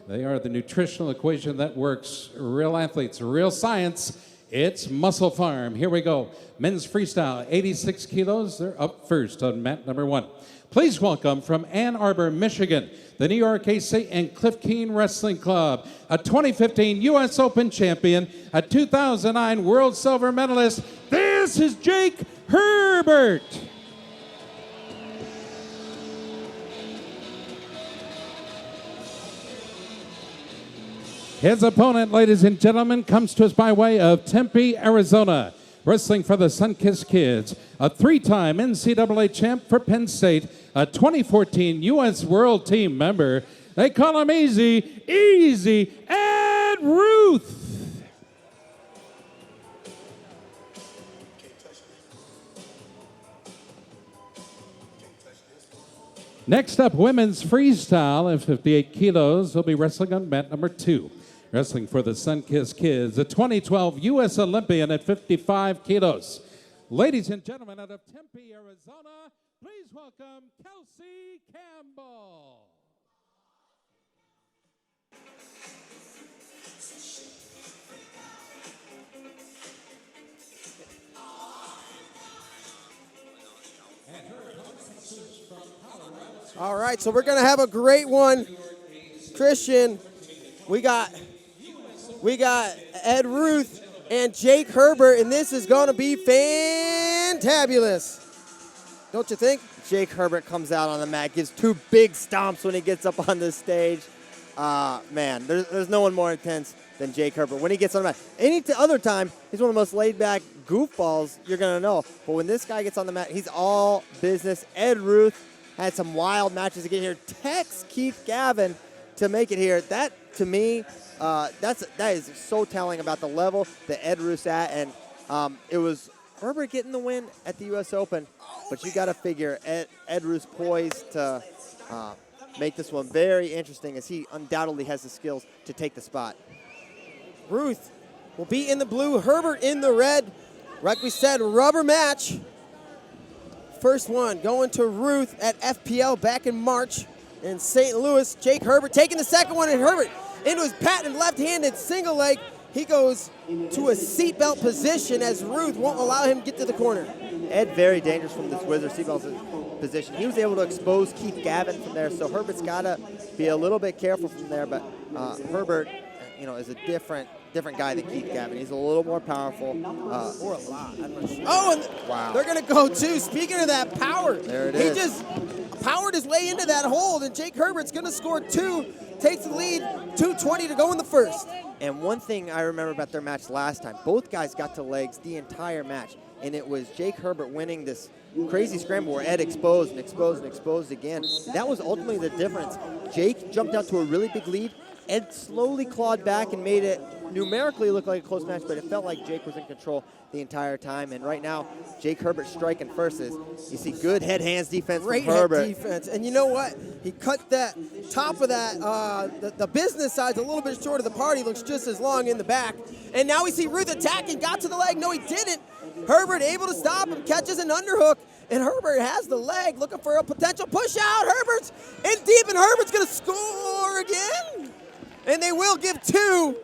They are the nutritional equation that works. Real athletes, real science. It's Muscle Farm. Here we go. Men's freestyle, 86 kilos. They're up first on mat number 1. Please welcome from Ann Arbor, Michigan, the New York AC and Cliff Keen Wrestling Club, a 2015 U.S. Open champion, a 2009 World Silver medalist. This is Jake Herbert. His opponent, ladies and gentlemen, comes to us by way of Tempe, Arizona. Wrestling for the Sunkist Kids, a 3-time NCAA champ for Penn State, a 2014 U.S. World Team member. They call him Easy, and Ruth. Next up, women's freestyle at 58 kilos. They'll be wrestling on mat number 2. Wrestling for the Sunkist Kids, a 2012 U.S. Olympian at 55 kilos. Ladies and gentlemen, out of Tempe, Arizona, please welcome Kelsey Campbell. All right, so we're going to have a great one. Christian, we got Ed Ruth and Jake Herbert, and this is going to be fantabulous. Don't you think? Jake Herbert comes out on the mat, gives 2 big stomps when he gets up on the stage. Man, there's no one more intense than Jake Herbert. When he gets on the mat, any other time, he's one of the most laid-back goofballs you're going to know. But when this guy gets on the mat, he's all business. Ed Ruth had some wild matches to get here. Text Keith Gavin to make it here. That, to me, that is so telling about the level that Ed Ruth's at. And it was Herbert getting the win at the U.S. Open. But you got to figure Ed Ruth's poised to make this one very interesting, as he undoubtedly has the skills to take the spot. Ruth will be in the blue, Herbert in the red. Like we said, rubber match. First one going to Ruth at FPL back in March in St. Louis. Jake Herbert taking the second one, and Herbert into his patent left-handed single leg. He goes to a seatbelt position as Ruth won't allow him to get to the corner. Ed very dangerous from this wizard seatbelt position. He was able to expose Keith Gavin from there, so Herbert's got to be a little bit careful from there. But Herbert, is a different guy than Keith Gavin. He's a little more powerful. Or a lot. Oh, and wow. They're going to go too. Speaking of that power, there it he is. just powered his way into that hold, and Jake Herbert's going to score 2, takes the lead, 2:20 to go in the first. And one thing I remember about their match last time, both guys got to legs the entire match, and it was Jake Herbert winning this crazy scramble where Ed exposed and exposed and exposed again. That was ultimately the difference. Jake jumped out to a really big lead. Ed slowly clawed back and made it numerically look like a close match, but it felt like Jake was in control the entire time. And right now, Jake Herbert striking first. Is you see good head-hands defense Great from Herbert. head defense. And you know what? He cut that top of that, the business side's a little bit short of the party. Looks just as long in the back. And now we see Ruth attacking. Got to the leg. No, he didn't. Herbert able to stop him. Catches an underhook. And Herbert has the leg. Looking for a potential push out. Herbert's in deep, and Herbert's going to score again. And they will give 2.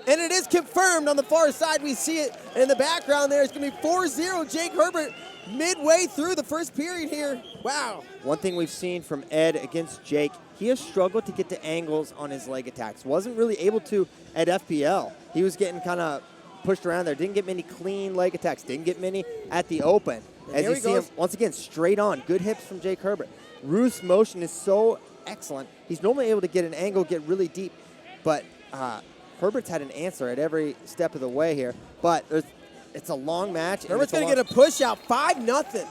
And it is confirmed on the far side. We see it in the background there. It's going to be 4-0 Jake Herbert midway through the first period here. Wow. One thing we've seen from Ed against Jake, he has struggled to get to angles on his leg attacks. Wasn't really able to at FPL. He was getting kind of pushed around there. Didn't get many clean leg attacks. Didn't get many at the open. As you see him, once again, straight on. Good hips from Jake Herbert. Ruth's motion is so excellent. He's normally able to get an angle, get really deep. But Herbert's had an answer at every step of the way here. But it's a long match. Herbert's going to get a push out, 5-0.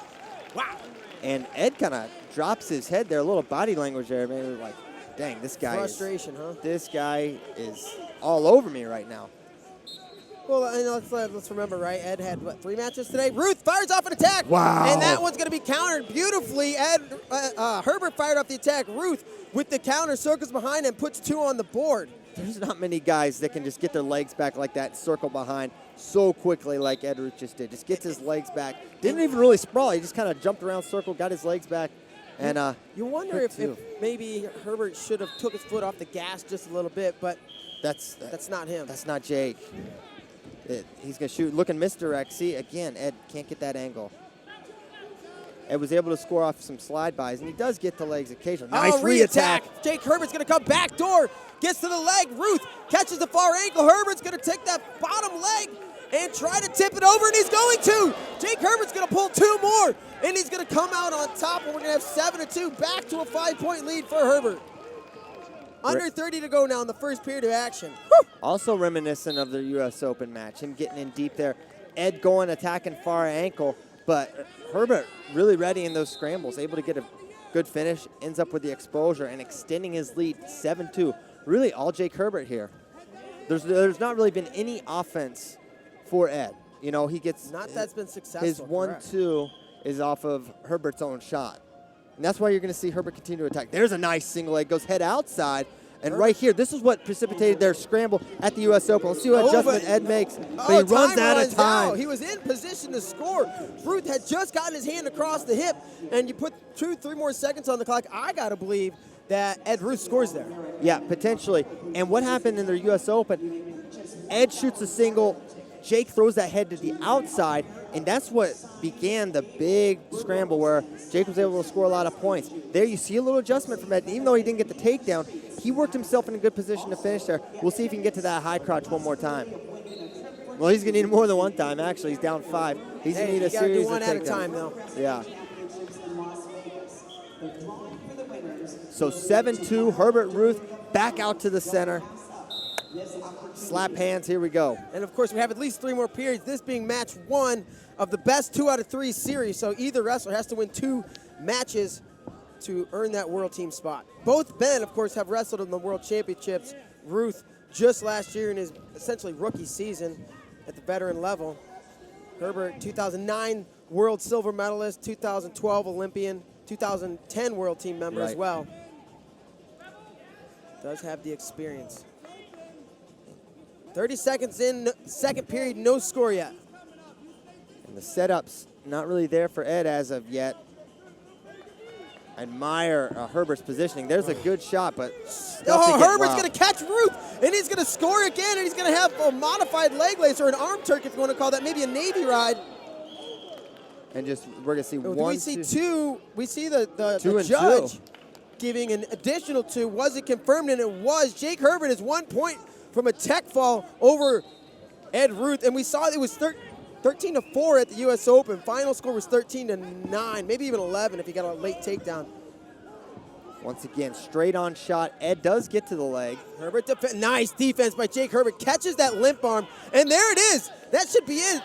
Wow. And Ed kind of drops his head there, a little body language there. Maybe like, dang, this guy Frustration, This guy is all over me right now. Well, let's remember, right? Ed had, 3 matches today? Ruth fires off an attack. Wow. And that one's going to be countered beautifully. Herbert fired off the attack. Ruth, with the counter, circles behind and puts 2 on the board. There's not many guys that can just get their legs back like that, circle behind so quickly like Ed Ruth just did. Just gets his legs back. Didn't even really sprawl. He just kind of jumped around, circled, got his legs back. And you wonder if maybe Herbert should have took his foot off the gas just a little bit, but that's not him. That's not Jake. He's going to shoot, look and misdirect. See, again, Ed can't get that angle. Ed was able to score off some slide bys, and he does get to legs occasionally. Nice re-attack. Jake Herbert's going to come back door, gets to the leg. Ruth catches the far ankle. Herbert's going to take that bottom leg and try to tip it over, and he's going to. Jake Herbert's going to pull 2 more, and he's going to come out on top, and we're going to have 7-2, back to a 5-point lead for Herbert. Under 30 to go now in the first period of action. Woo! Also reminiscent of the U.S. Open match, him getting in deep there. Ed going, attacking far ankle, but Herbert really ready in those scrambles, able to get a good finish, ends up with the exposure and extending his lead 7-2. Really all Jake Herbert here. There's not really been any offense for Ed. You know, he gets... Not that's been successful. His 1-2 is off of Herbert's own shot. And that's why you're going to see Herbert continue to attack. There's a nice single leg, goes head outside. And right here, this is what precipitated their scramble at the U.S. Open. Let's see what adjustment Ed makes. But he runs out of time. He was in position to score. Ruth had just gotten his hand across the hip, and you put 2-3 more seconds on the clock. I got to believe that Ed Ruth scores there. Yeah, potentially. And what happened in their U.S. Open, Ed shoots a single, Jake throws that head to the outside, and that's what began the big scramble where Jake was able to score a lot of points. There you see a little adjustment from Ed. Even though he didn't get the takedown, he worked himself in a good position to finish there. We'll see if he can get to that high crotch one more time. Well, he's going to need more than one time, actually. He's down 5. He's going to need a series of takedowns. You got to do one at a time, though. Yeah. So 7-2, Herbert Ruth back out to the center. Slap hands, here we go. And of course, we have at least 3 more periods, this being match 1 of the best 2 out of 3 series. So either wrestler has to win 2 matches to earn that world team spot. Both men, of course, have wrestled in the world championships. Ruth just last year in his essentially rookie season at the veteran level. Herbert, 2009 world silver medalist, 2012 Olympian, 2010 world team member as well. Does have the experience. 30 seconds in, second period, no score yet. And the setup's not really there for Ed as of yet. Admire Herbert's positioning. There's a good shot, but Herbert's going to catch Ruth, and he's going to score again, and he's going to have a modified leg lace or an arm turk, if you want to call that, maybe a Navy ride. And just we're going to see one. We see two. We see the judge giving an additional 2. Was it confirmed? And it was. Jake Herbert is 1 point from a tech fall over Ed Ruth, and we saw it was 13-4 at the U.S. Open. Final score was 13-9, maybe even 11 if he got a late takedown. Once again, straight on shot. Ed does get to the leg. Herbert, nice defense by Jake Herbert. Catches that limp arm, and there it is. That should be it.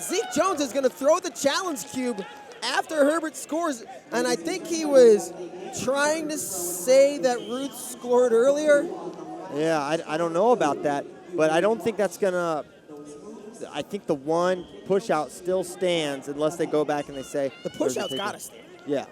Zeke Jones is going to throw the challenge cube after Herbert scores, and I think he was trying to say that Ruth scored earlier. Yeah, I don't know about that, but I don't think that's going to... I think the one push-out still stands unless they go back and they say... The push-out's got to stand. Yeah.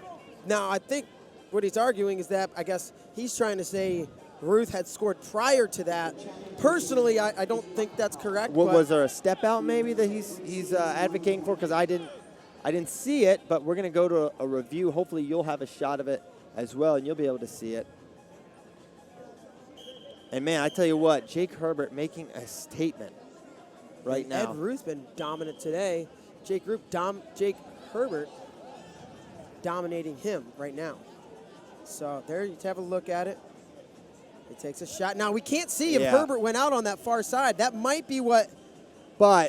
Now, I think what he's arguing is that, I guess, he's trying to say Ruth had scored prior to that. Personally, I don't think that's correct. Was there a step-out maybe that he's advocating for? Because I didn't see it, but we're going to go to a review. Hopefully you'll have a shot of it as well, and you'll be able to see it. And, man, I tell you what, Jake Herbert making a statement right now. Ed Ruth's been dominant today. Jake Herbert dominating him right now. So there you have a look at it. He takes a shot. Now, we can't see if Herbert went out on that far side. That might be what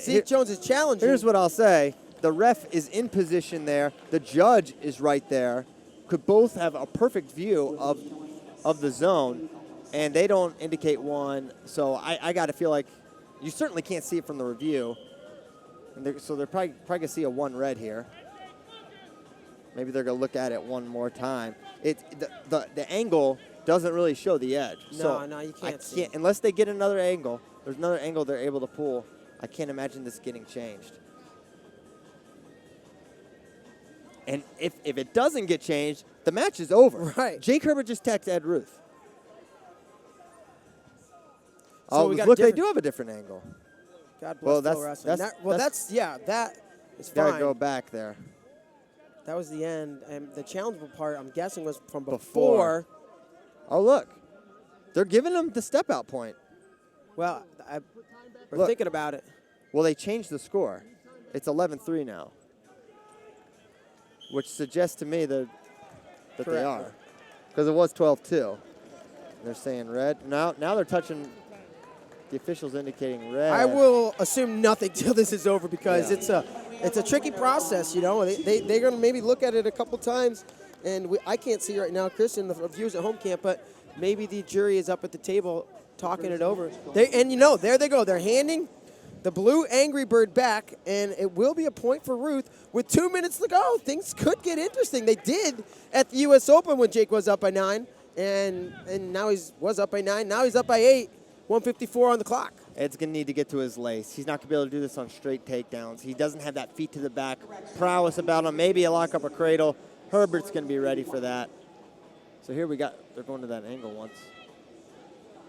Zeke Jones is challenging. Here's what I'll say. The ref is in position there. The judge is right there. Could both have a perfect view of the zone, and they don't indicate one. So I got to feel like you certainly can't see it from the review. And so they're probably going to see a 1 red here. Maybe they're going to look at it one more time. The angle doesn't really show the edge. No, you can't see. Unless they get another angle. There's another angle they're able to pull. I can't imagine this getting changed. And if it doesn't get changed, the match is over. Right. Jake Herbert just texted Ed Ruth. So look, they do have a different angle. God bless that is fine. Gotta go back there. That was the end. And the challengeable part, I'm guessing, was from before. Oh, look. They're giving him the step-out point. Well, we're Look. thinking about it. Well, they changed the score. It's 11-3 now, which suggests to me that they Correct. are, because it was 12-2. They're saying red. Now they're touching. The officials indicating red. I will assume nothing till this is over because Yeah. it's a tricky process. You know, they're going to maybe look at it a couple times, and I can't see right now, Christian, the viewers at home can't, but maybe the jury is up at the table talking it over. And you know, there they go. They're handing the blue Angry Bird back, and it will be a point for Ruth with 2 minutes to go. Things could get interesting. They did at the U.S. Open when Jake was up by 9, and now was up by 9. Now he's up by 8. 154 on the clock. Ed's going to need to get to his lace. He's not going to be able to do this on straight takedowns. He doesn't have that feet to the back prowess about him. Maybe a lock up a cradle. Herbert's going to be ready for that. So here they're going to that angle once.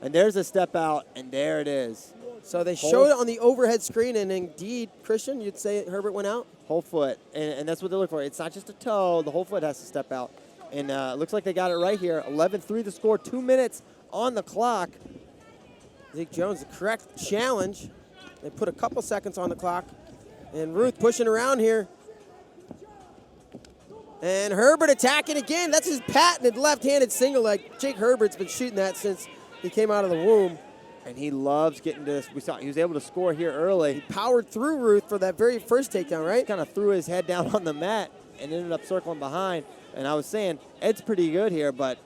And there's a step out, and there it is. So they showed it on the overhead screen, and indeed, Christian, you'd say Herbert went out? Whole foot, and that's what they're looking for. It's not just a toe. The whole foot has to step out. And it looks like they got it right here. 11-3 the score, 2 minutes on the clock. Zeke Jones, the correct challenge. They put a couple seconds on the clock. And Ruth pushing around here. And Herbert attacking again. That's his patented left-handed single leg. Jake Herbert's been shooting that since he came out of the womb. And he loves getting to this. We saw he was able to score here early. He powered through Ruth for that very first takedown, right? Kind of threw his head down on the mat and ended up circling behind. And I was saying, Ed's pretty good here, but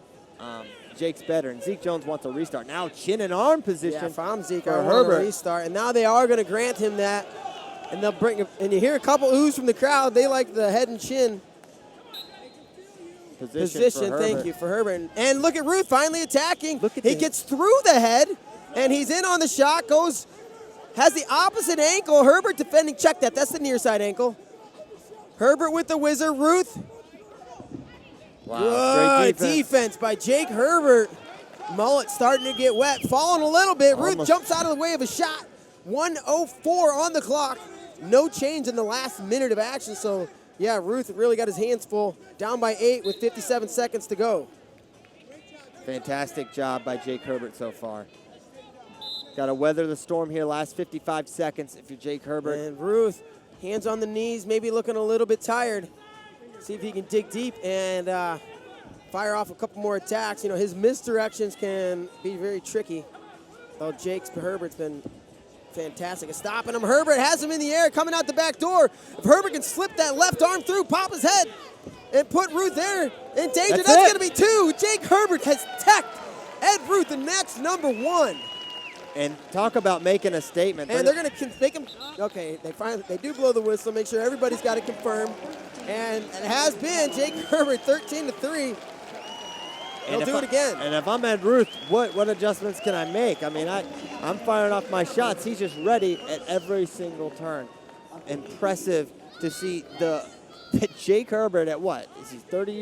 Jake's better. And Zeke Jones wants a restart. Now chin and arm position. Yeah, if I'm Zeke, for I want Herbert. a restart. And now they are going to grant him that. And they'll bring and you hear a couple oohs from the crowd. They like the head and chin position. for Thank Herbert. you for Herbert. And look at Ruth finally attacking. Look at he the- gets through the head, and he's in on the shot. Has the opposite ankle. Herbert defending. Check that. That's the near side ankle. Herbert with the whizzer. Ruth. Wow, Good great defense by Jake Herbert. Mullet starting to get wet. Falling a little bit. Ruth Almost. jumps out of the way of a shot. 1:04 on the clock. No change in the last minute of action. So, yeah, Ruth really got his hands full. Down by 8 with 57 seconds to go. Fantastic job by Jake Herbert so far. Got to weather the storm here. Last 55 seconds if you're Jake Herbert. And Ruth, hands on the knees, maybe looking a little bit tired. See if he can dig deep and fire off a couple more attacks. You know, his misdirections can be very tricky. Though Herbert's been fantastic at stopping him. Herbert has him in the air, coming out the back door. If Herbert can slip that left arm through, pop his head, and put Ruth there in danger, that's going to be 2. Jake Herbert has teched Ed Ruth, and that's number 1. And talk about making a statement. And they're going to make him. Okay, they do blow the whistle. Make sure everybody's got it confirmed. And it has been Jake Herbert 13-3. They'll do it again. And if I'm Ed Ruth, what adjustments can I make? I mean, I'm firing off my shots. He's just ready at every single turn. Impressive to see Jake Herbert at what? Is he 30